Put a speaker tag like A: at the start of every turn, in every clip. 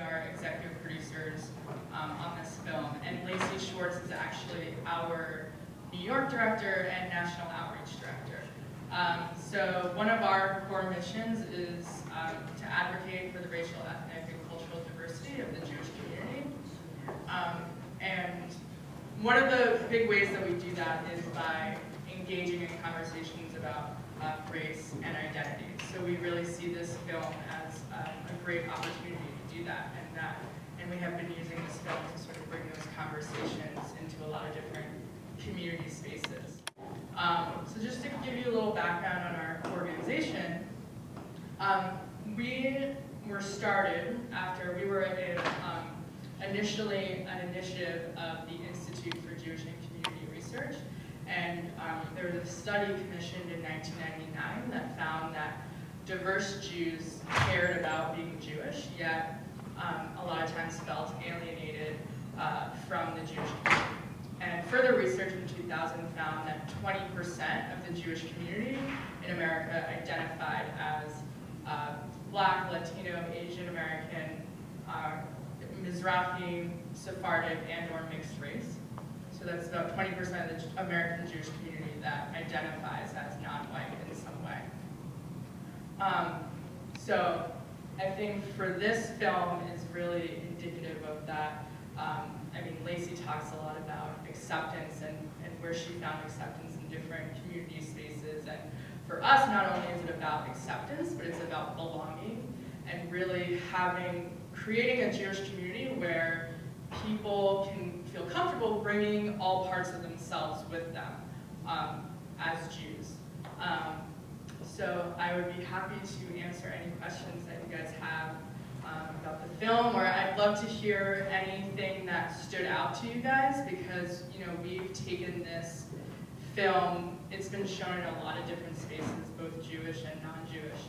A: are executive producers on this film, and Lacey Schwartz is actually our New York director and national outreach director. So one of our core missions is to advocate for the racial, ethnic, and cultural diversity of the Jewish community. And one of the big ways that we do that is by engaging in conversations about race and identity. So we really see this film as a great opportunity to do that, and we have been using this film to sort of bring those conversations into a lot of different community spaces. So just to give you a little background on our organization, we were started after we were initially an initiative of the Institute for Jewish and Community Research, and there was a study commissioned in 1999 that found that diverse Jews cared about being Jewish, yet a lot of times felt alienated from the Jewish community. And further research in 2000 found that 20% of the Jewish community in America identified as Black, Latino, Asian American, Mizrahi, Sephardic, and/or mixed race. So that's about 20% of the American Jewish community that identifies as non-white in some way. So I think for this film is really indicative of that. I mean, Lacey talks a lot about acceptance and where she found acceptance in different community spaces. And for us, not only is it about acceptance, but it's about belonging and really creating a Jewish community where people can feel comfortable bringing all parts of themselves with them as Jews. So I would be happy to answer any questions that you guys have about the film, or I'd love to hear anything that stood out to you guys, because we've taken this film, it's been shown in a lot of different spaces, both Jewish and non-Jewish.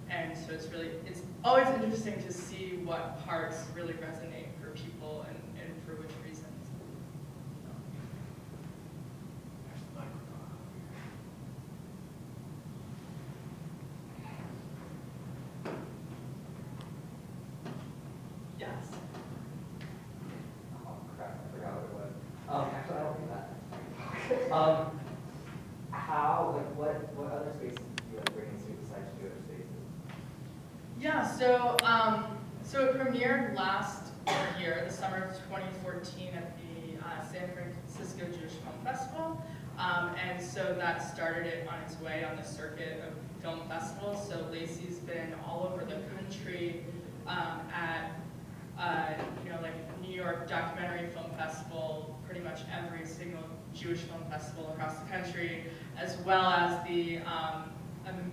A: And so it's always interesting to see what parts really resonate for people and for which reasons. Yes.
B: Oh crap, I forgot what it was. Actually, I don't think that. What other spaces do you bring into besides Jewish spaces?
A: Yeah, so it premiered last year, the summer of 2014, at the San Francisco Jewish Film Festival. And so that started it on its way on the circuit of film festivals. So Lacey's been all over the country at like New York Documentary Film Festival, pretty much every single Jewish film festival across the country, as well as the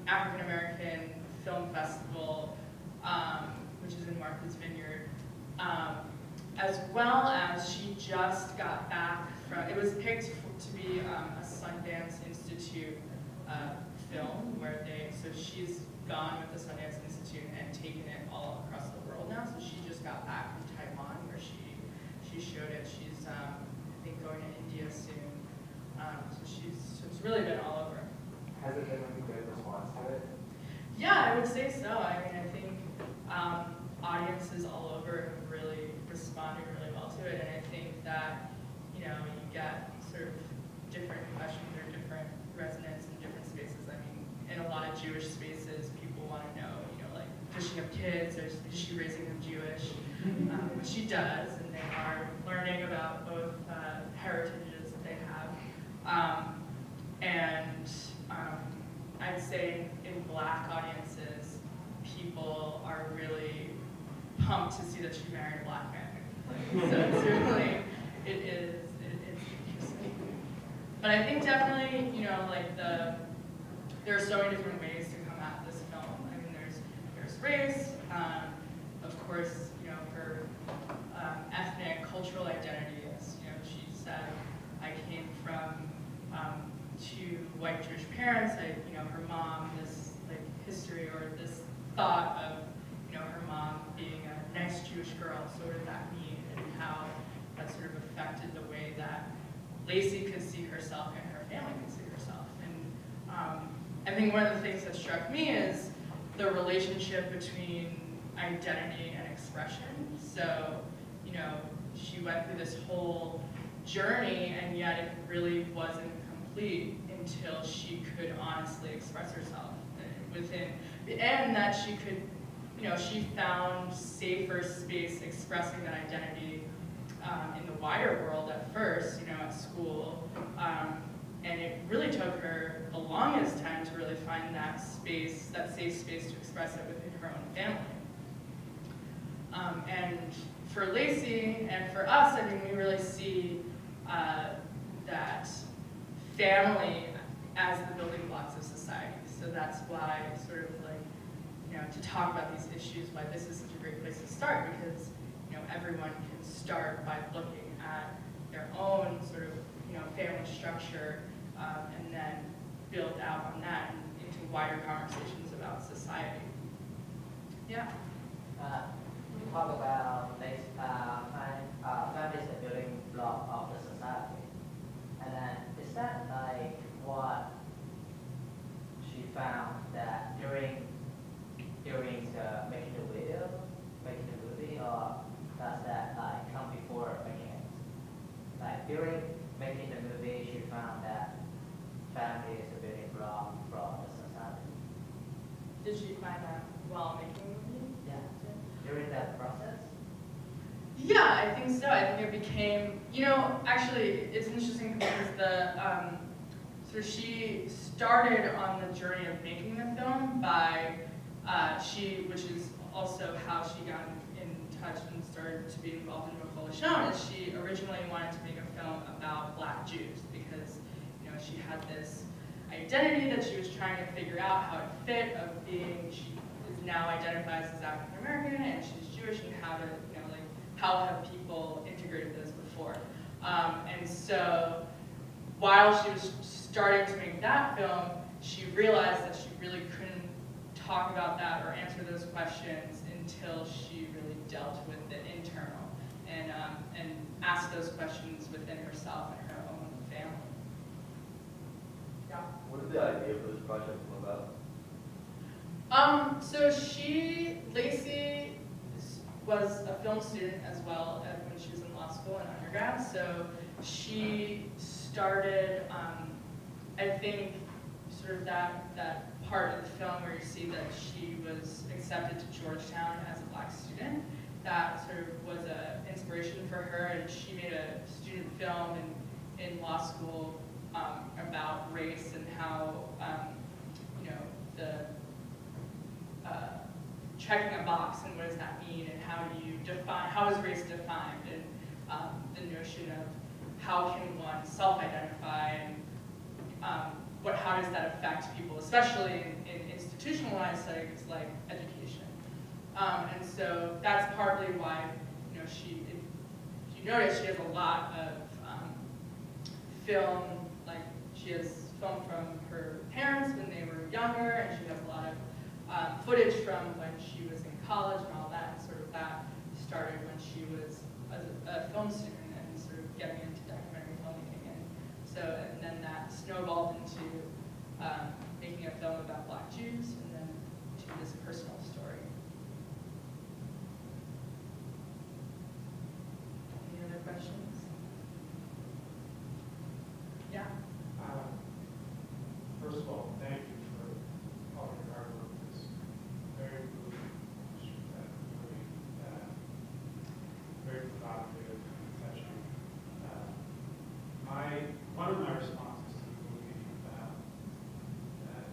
A: African American Film Festival, which is in Martha's Vineyard, as well as she just got back from, it was picked to be a Sundance Institute film, so she's gone with the Sundance Institute and taken it all across the world now. So she just got back from Taiwan, where she showed it. She's I think going to India soon. So it's really been all over.
B: Has it been like a good response to it?
A: Yeah, I would say so. I mean, I think audiences all over have really responded really well to it, and I think that you get sort of different questions or different resonance in different spaces. I mean, in a lot of Jewish spaces, people want to know, like, does she have kids, or is she raising them Jewish? Which she does, and they are learning about both heritages that they have. I'd say in Black audiences, people are really pumped to see that she married a Black man. So it's really, it's interesting. But I think definitely, there are so many different ways to come at this film. I mean, there's race, of course, her ethnic, cultural identity. As she said, I came from two white Jewish parents. Her mom, this history or this thought of her mom being a nice Jewish girl. So what did that mean, and how that sort of affected the way that Lacey could see herself and her family could see herself. And I think one of the things that struck me is the relationship between identity and expression. So, you know, she went through this whole journey, and yet it really wasn't complete until she could honestly express herself within, and that she could, you know, she found safer space expressing that identity in the wider world at first, you know, at school. And it really took her the longest time to really find that space, that safe space to express it within her own family. And for Lacey and for us, I mean, we really see that family as the building blocks of society. So that's why sort of like, you know, to talk about these issues, why this is such a great place to start, because, you know, everyone can start by looking at their own sort of, you know, family structure, and then build out on that into wider conversations about society. Yeah.
C: You talk about this family is the building block of the society, and then is that like what she found that during the making the video, making the movie, or does that like come before making it? Like during making the movie, she found that family is a building block from the society.
A: Did she find that while making the movie?
C: Yeah. During that process?
A: Yeah, I think so. I think it became, you know, actually, it's interesting because so she started on the journey of making the film by, which is also how she got in touch and started to be involved in what is shown, is she originally wanted to make a film about Black Jews because, you know, she had this identity that she was trying to figure out how it fit, of being, she is now identifies as African American and she's Jewish, and how to, you know, like, how have people integrated those before? And so while she was starting to make that film, she realized that she really couldn't talk about that or answer those questions until she really dealt with the internal and asked those questions within herself and her own family. Yeah.
D: What did the idea for this project come about?
A: So Lacey was a film student as well when she was in law school and undergrad. So she started, I think, sort of that part of the film where you see that she was accepted to Georgetown as a Black student. That sort of was an inspiration for her, and she made a student film in law school about race and how, you know, the checking a box and what does that mean, and how do you define, how is race defined, and the notion of how can one self-identify, and how does that affect people, especially in institutionalized settings like education. And so that's partly why, you know, if you notice, she has a lot of film, like she has film from her parents when they were younger, and she has a lot of footage from when she was in college and all that, and sort of that started when she was a film student and sort of getting into documentary filmmaking. And then that snowballed into making a film about Black Jews, and then to this personal story. Any other questions? Yeah.
E: First of all, thank you for all your hard work. It's very moving, very provocative and touching. One of my responses to the movie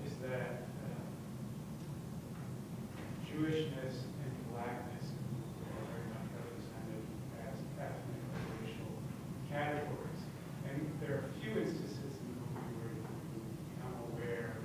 E: is that Jewishness and Blackness are very much represented as ethnic or racial categories. And there are a few instances in the movie where you become aware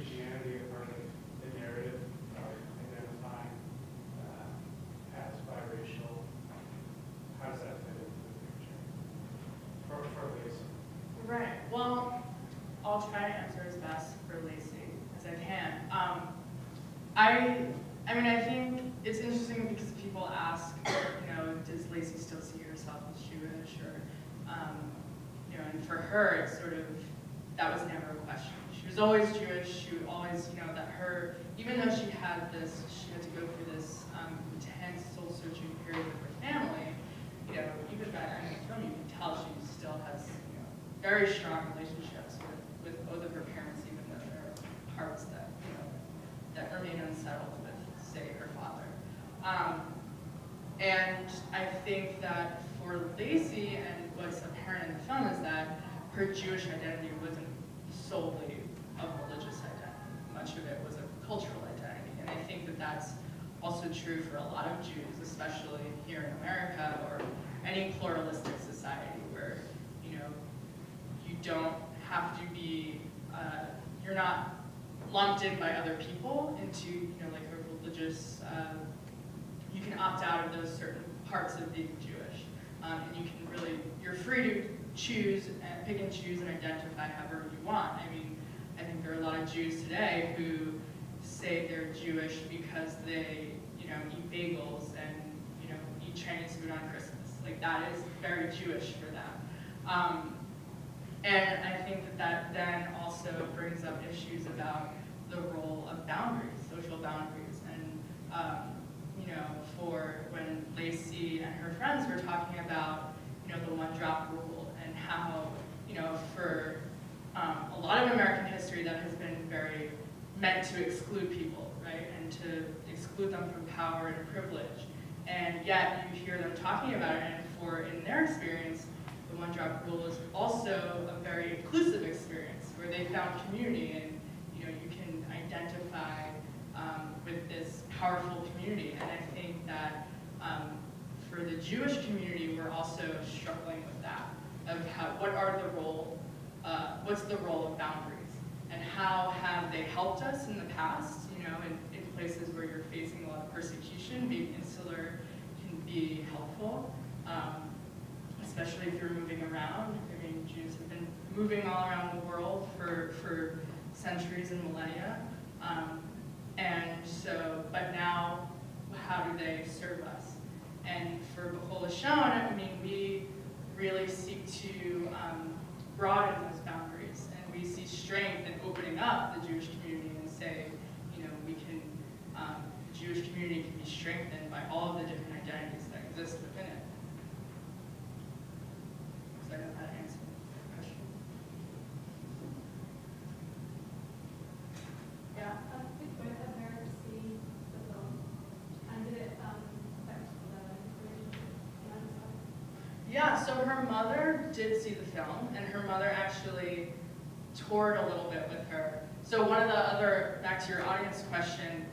E: Christianity a part of the narrative of identifying as biracial? How does that fit into the picture for Lacey?
A: Right. Well, I'll try to answer as best for Lacey as I can. I mean, I think it's interesting because people ask, does Lacey still see herself as Jewish, or, and for her, it's sort of, that was never a question. She was always Jewish. She would always, even though she had to go through this intense soul-searching period with her family, even by the end of the film, you can tell she still has, very strong relationships with both of her parents, even though there are parts that, that remain unsettled with, say, her father. And I think that for Lacey, and what's apparent in the film, is that her Jewish identity wasn't solely a religious identity. Much of it was a cultural identity. And I think that that's also true for a lot of Jews, especially here in America or any pluralistic society where, you don't have to be, you're not lumped in by other people into, like a religious, you can opt out of those certain parts of being Jewish. And you can really, you're free to choose, and pick and choose and identify however you want. I mean, I think there are a lot of Jews today who say they're Jewish because they, eat bagels and, eat Chinese food on Christmas. Like, that is very Jewish for them. And I think that then also brings up issues about the role of boundaries, social boundaries. And, for when Lacey and her friends were talking about, the one-drop rule and how, for a lot of American history that has been very meant to exclude people, right? And to exclude them from power and privilege. And yet you hear them talking about it, and in their experience, the one-drop rule is also a very inclusive experience where they found community, and you can identify with this powerful community. And I think that for the Jewish community, we're also struggling with that, of what's the role of boundaries, and how have they helped us in the past, in places where you're facing a lot of persecution. Being insular can be helpful. Especially if you're moving around. I mean, Jews have been moving all around the world for centuries and millennia. But now, how do they serve us? And for B'chol Hashon, I mean, we really seek to broaden those boundaries, and we see strength in opening up the Jewish community and say, the Jewish community can be strengthened by all of the different identities that exist within it. I don't know how to answer the question. Yeah.
F: Did both of her see the film? And did it affect the relationship?
A: Yeah, so her mother did see the film, and her mother actually toured a little bit with her. So one of the other, back to your audience question,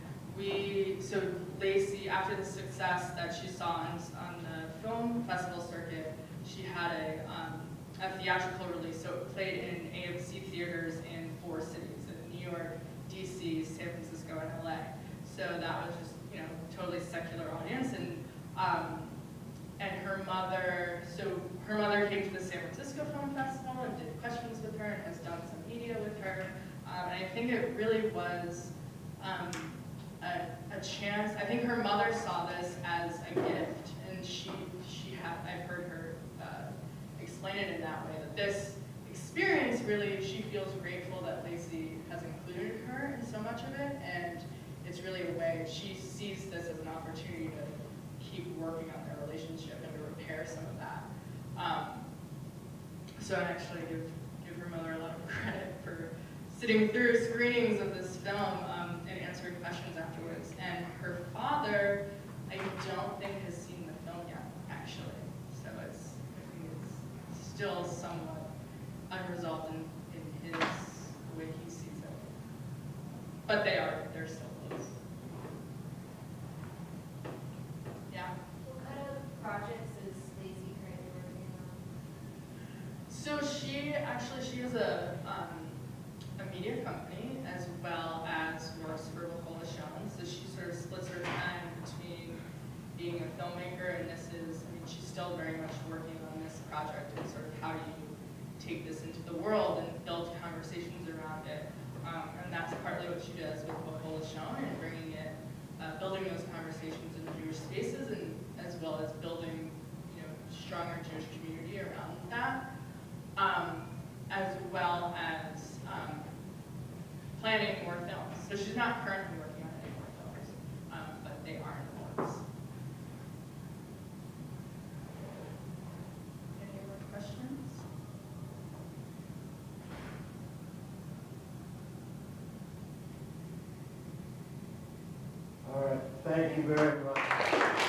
A: so Lacey, after the success that she saw on the film festival circuit, she had a theatrical release. So it played in AMC theaters in 4 cities, in New York, DC, San Francisco, and LA. So that was just, totally secular audience. And her mother came to the San Francisco Film Festival and did questions with her and has done some media with her. And I think it really was a chance. I think her mother saw this as a gift, and I've heard her explain it in that way, that this experience really, she feels grateful that Lacey has included her in so much of it, and it's really a way, she sees this as an opportunity to keep working on their relationship and to repair some of that. So I actually give her mother a lot of credit for sitting through screenings of this film and answering questions afterwards. And her father, I don't think has seen the film yet, actually. So I think it's still somewhat unresolved in the way he sees it. But they're still close. Yeah?
F: What kind of projects is Lacey currently working on?
A: So she has a media company as well as works for Beholishon. So she sort of splits her time between being a filmmaker, and this is, I mean, she's still very much working on this project and sort of how do you take this into the world and build conversations around it. And that's partly what she does with Beholishon and bringing it, building those conversations in Jewish spaces, and as well as building, you know, stronger Jewish community around that, as well as planning more films. So she's not currently working on any more films, but they are in the works. Any more questions?
G: All right, thank you very much.